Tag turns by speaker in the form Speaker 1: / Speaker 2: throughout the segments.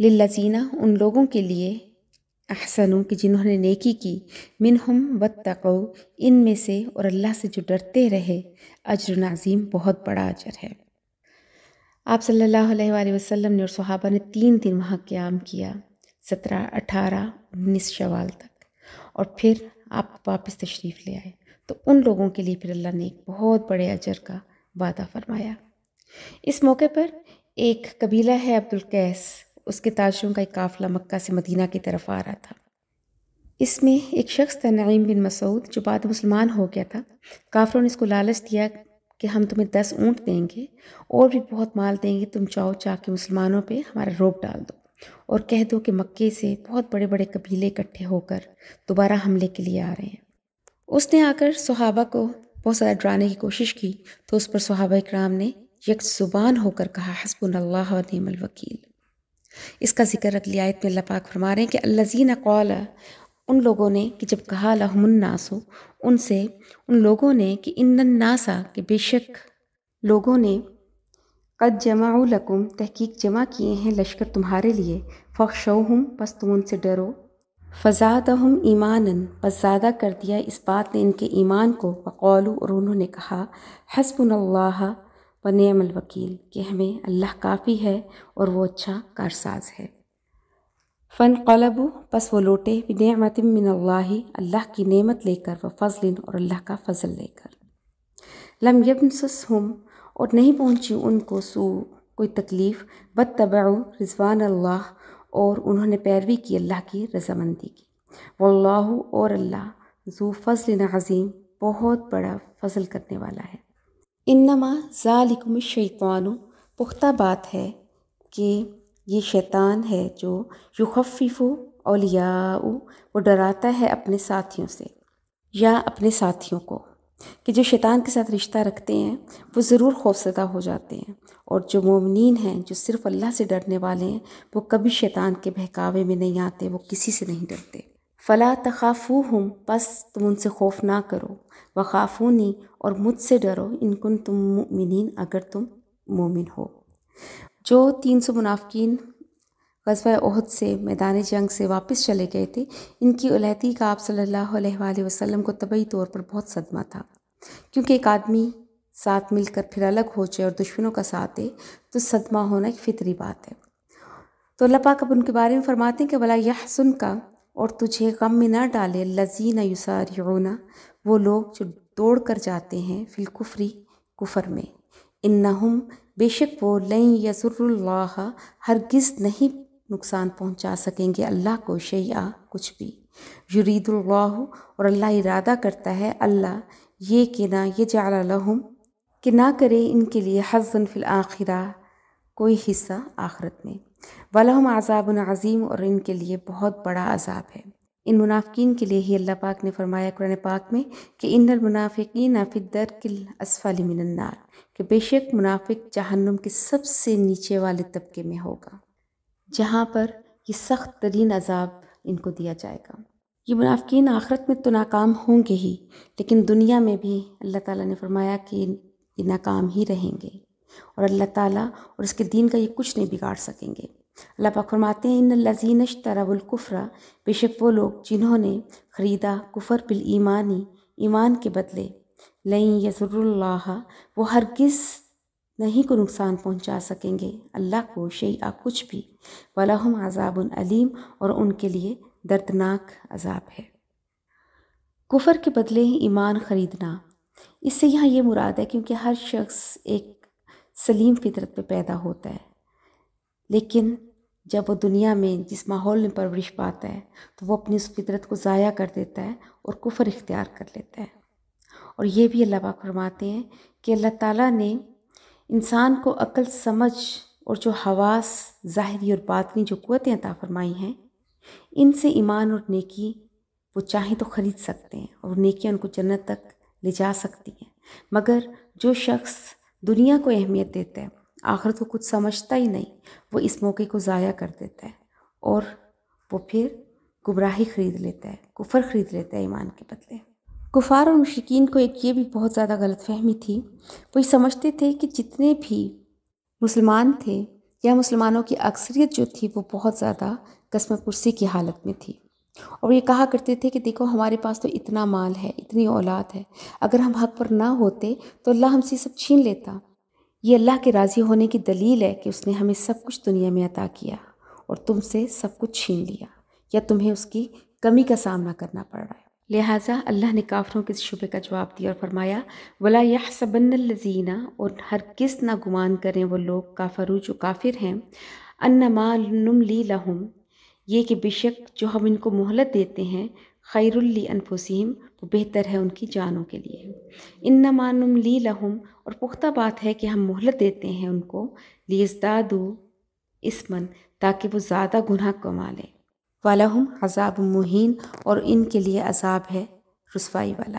Speaker 1: للذین ان لوگوں کے لیے احسنوا کہ جنہوں نے نیکی کی منہم واتقوا ان میں سے اور اللہ سے جو ڈرتے رہے اجر عظیم بہت بڑا اجر ہے۔ آپ صلی اللہ علیہ وآلہ وسلم نے اور صحابہ نے 3 دن وہاں قیام کیا، 17، 18، 19 شوال تک، اور پھر آپ واپس تشریف لے آئے، تو ان لوگوں کے لیے پھر اللہ نے ایک بہت بڑے اجر کا وعدہ فرمایا۔ اس موقع پر ایک قبیلہ ہے عبد القیس، اس کے تاجروں کا ایک قافلہ مکہ سے مدینہ کی طرف آ رہا تھا۔ اس میں ایک شخص تھا نعیم بن مسعود جو بعد مسلمان ہو گیا تھا۔ کافروں نے اس کو لالچ دیا کہ ہم تمہیں 10 اونٹ دیں گے اور بھی بہت مال دیں گے، تم چاہ کے مسلمانوں پہ ہمارا روب ڈال دو اور کہہ دو کہ مکے سے بہت بڑے بڑے قبیلے اکٹھے ہو کر دوبارہ حملے کے لیے آ رہے ہیں۔ اس نے آ کر صحابہ کو بہت زیادہ ڈرانے کی کوشش کی، تو اس پر صحابہ اکرام نے یک زبان ہو کر کہا حسبنا اللہ و نعم الوکیل۔ اس کا ذکر اگلی آیت میں اللہ پاک فرما رہے ہیں کہ الذین قال، ان لوگوں نے کہ جب کہا لہم الناس، ان سے ان لوگوں نے کہ ان الناس کہ بے شک لوگوں نے قد جمعوا لکم تحقیق جمع کیے ہیں لشکر تمہارے لیے، فخشوہم پس تم ان سے ڈرو، فزادہم ایمانا پس زیادہ کر دیا اس بات نے ان کے ایمان کو، وقالوا اور انہوں نے کہا حسبنا اللہ و نعم الوکیل کہ ہمیں اللہ کافی ہے اور وہ اچھا کارساز ہے۔ فانقلبوا پس وہ لوٹے بنعمت من اللہ اللہ کی نعمت لے کر، وفضل اور اللہ کا فضل لے کر، لم یمسسہم اور نہیں پہنچی ان کو سوء کوئی تکلیف، واتبعوا رضوان اللہ اور انہوں نے پیروی کی اللہ کی رضامندی کی، واللہ اور اللہ ذو فضل عظیم بہت بڑا فضل کرنے والا ہے۔ انما ذالکم الشیطان پختہ بات ہے کہ یہ شیطان ہے جو یخفف اولیاء وہ ڈراتا ہے اپنے ساتھیوں سے یا اپنے ساتھیوں کو، کہ جو شیطان کے ساتھ رشتہ رکھتے ہیں وہ ضرور خوفزدہ ہو جاتے ہیں، اور جو مومنین ہیں جو صرف اللہ سے ڈرنے والے ہیں وہ کبھی شیطان کے بہکاوے میں نہیں آتے، وہ کسی سے نہیں ڈرتے۔ فلا تخافوہم پس تم ان سے خوف نہ کرو، وخافونی اور مجھ سے ڈرو، ان کنتم مؤمنین اگر تم مومن ہو۔ جو 300 منافقین غزوہ احد سے میدان جنگ سے واپس چلے گئے تھے، ان کی علیحدگی کا آپ صلی اللہ علیہ وآلہ وسلم کو طبعی طور پر بہت صدمہ تھا، کیونکہ ایک آدمی ساتھ مل کر پھر الگ ہو جائے اور دشمنوں کا ساتھ دے تو صدمہ ہونا ایک فطری بات ہے۔ تو اللہ پاک اب ان کے بارے میں فرماتے ہیں کہ ولا یحزنک اور تجھے غم میں نہ ڈالے الذین یسارعون وہ لوگ جو دوڑ کر جاتے ہیں فی الکفر کفر میں، انہم بے شک وہ لن یضر اللہ ہرگز نہیں نقصان پہنچا سکیں گے اللہ کو شیئا کچھ بھی، یرید اللہ اور اللہ ارادہ کرتا ہے اللہ یہ کہ نہ یجعل لہم کہ نہ کرے ان کے لیے حظًا فی الآخرہ کوئی حصہ آخرت میں، وَلَهُمْ عَذَابٌ عَظِيمٌ اور ان کے لیے بہت بڑا عذاب ہے۔ ان منافقین کے لیے ہی اللہ پاک نے فرمایا قرآن پاک میں کہ ان المنافقین فی الدرک الاسفل من النار کہ بے شک منافق جہنم کے سب سے نیچے والے طبقے میں ہوگا، جہاں پر یہ سخت ترین عذاب ان کو دیا جائے گا۔ یہ منافقین آخرت میں تو ناکام ہوں گے ہی، لیکن دنیا میں بھی اللہ تعالیٰ نے فرمایا کہ یہ ناکام ہی رہیں گے، اور اللہ تعالیٰ اور اس کے دین کا یہ کچھ نہیں بگاڑ سکیں گے۔ اللہ پاک فرماتے ہیں ان الذین اشتروا الکفر بے شک وہ لوگ جنہوں نے خریدا کفر بالایمانی ایمان کے بدلے، لن یضر اللہ وہ ہرگز نہیں کو نقصان پہنچا سکیں گے اللہ کو شیئا کچھ بھی، وَلَهُمْ عَذَابٌ علیم اور ان کے لیے دردناک عذاب ہے۔ کفر کے بدلے ایمان خریدنا، اس سے یہاں یہ مراد ہے کیونکہ ہر شخص ایک سلیم فطرت پہ پیدا ہوتا ہے، لیکن جب وہ دنیا میں جس ماحول میں پرورش پاتا ہے تو وہ اپنی اس فطرت کو ضائع کر دیتا ہے اور کفر اختیار کر لیتا ہے۔ اور یہ بھی اللہ پاک فرماتے ہیں کہ اللہ تعالیٰ نے انسان کو عقل سمجھ اور جو حواس ظاہری اور باطنی جو قوتیں عطا فرمائی ہیں، ان سے ایمان اور نیکی وہ چاہیں تو خرید سکتے ہیں اور نیکیاں ان کو جنت تک لے جا سکتی ہیں، مگر جو شخص دنیا کو اہمیت دیتا ہے، آخرت کو کچھ سمجھتا ہی نہیں، وہ اس موقع کو ضائع کر دیتا ہے اور وہ پھر گمراہی خرید لیتا ہے، کفر خرید لیتا ہے ایمان کے بدلے۔ کفار اور مشرکین کو ایک یہ بھی بہت زیادہ غلط فہمی تھی، وہ یہ سمجھتے تھے کہ جتنے بھی مسلمان تھے یا مسلمانوں کی اکثریت جو تھی وہ بہت زیادہ قسم پرسی کی حالت میں تھی، اور یہ کہا کرتے تھے کہ دیکھو ہمارے پاس تو اتنا مال ہے، اتنی اولاد ہے، اگر ہم حق پر نہ ہوتے تو اللہ ہم سے سب چھین لیتا۔ یہ اللہ کے راضی ہونے کی دلیل ہے کہ اس نے ہمیں سب کچھ دنیا میں عطا کیا اور تم سے سب کچھ چھین لیا، یا تمہیں اس کی کمی کا سامنا کرنا پڑ رہا ہے۔ لہٰذا اللہ نے کافروں کے اس شبے کا جواب دیا اور فرمایا وَلَا يَحْسَبَنَّ الَّذِينَ، اور ہرگز نہ گمان کریں وہ لوگ کافرو جو کافر ہیں، أَنَّمَا نُمْلِي لَهُمْ، یہ کہ بے شک جو ہم ان کو مہلت دیتے ہیں، خیر لِأَنفُسِهِمْ، وہ بہتر ہے ان کی جانوں کے لیے، إِنَّمَا نُمْلِي لَهُمْ، اور پختہ بات ہے کہ ہم مہلت دیتے ہیں ان کو، لِيَزْدَادُوا إِثْمًا، تاکہ وہ زیادہ گناہ کما لیں، وَلَهُمْ عَذَابٌ مُّہِینٌ، اور ان کے لیے عذاب ہے رسوائی والا۔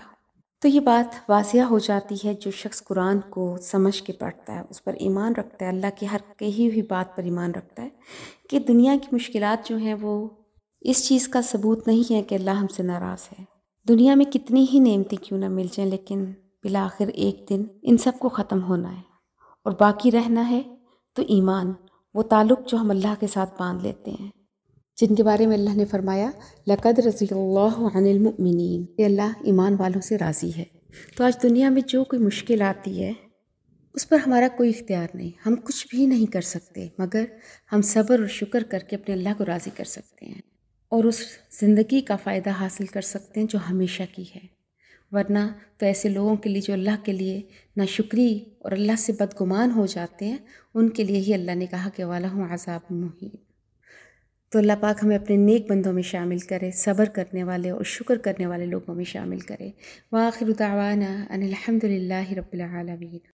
Speaker 1: تو یہ بات واضح ہو جاتی ہے، جو شخص قرآن کو سمجھ کے پڑھتا ہے، اس پر ایمان رکھتا ہے، اللہ کی ہر کہی ہوئی بات پر ایمان رکھتا ہے، کہ دنیا کی مشکلات جو ہیں وہ اس چیز کا ثبوت نہیں ہے کہ اللہ ہم سے ناراض ہے۔ دنیا میں کتنی ہی نعمتیں کیوں نہ مل جائیں، لیکن بالآخر ایک دن ان سب کو ختم ہونا ہے، اور باقی رہنا ہے تو ایمان، وہ تعلق جو ہم اللہ کے ساتھ باندھ لیتے ہیں، جن کے بارے میں اللہ نے فرمایا لَقَدْ رَضِيَ اللَّهُ عَنِ الْمُؤْمِنِينَ، کہ اللہ ایمان والوں سے راضی ہے۔ تو آج دنیا میں جو کوئی مشکل آتی ہے اس پر ہمارا کوئی اختیار نہیں، ہم کچھ بھی نہیں کر سکتے، مگر ہم صبر اور شکر کر کے اپنے اللہ کو راضی کر سکتے ہیں، اور اس زندگی کا فائدہ حاصل کر سکتے ہیں جو ہمیشہ کی ہے۔ ورنہ تو ایسے لوگوں کے لیے جو اللہ کے لیے ناشکری اور اللہ سے بدگمان ہو جاتے ہیں، ان کے لیے ہی اللہ نے کہا کہ وَلَهُمْ عَذَابٌ مُّہِینٌ۔ تو اللہ پاک ہمیں اپنے نیک بندوں میں شامل کرے، صبر کرنے والے اور شکر کرنے والے لوگوں میں شامل کرے۔ وآخر دعوانا ان الحمد للہ رب العالمین۔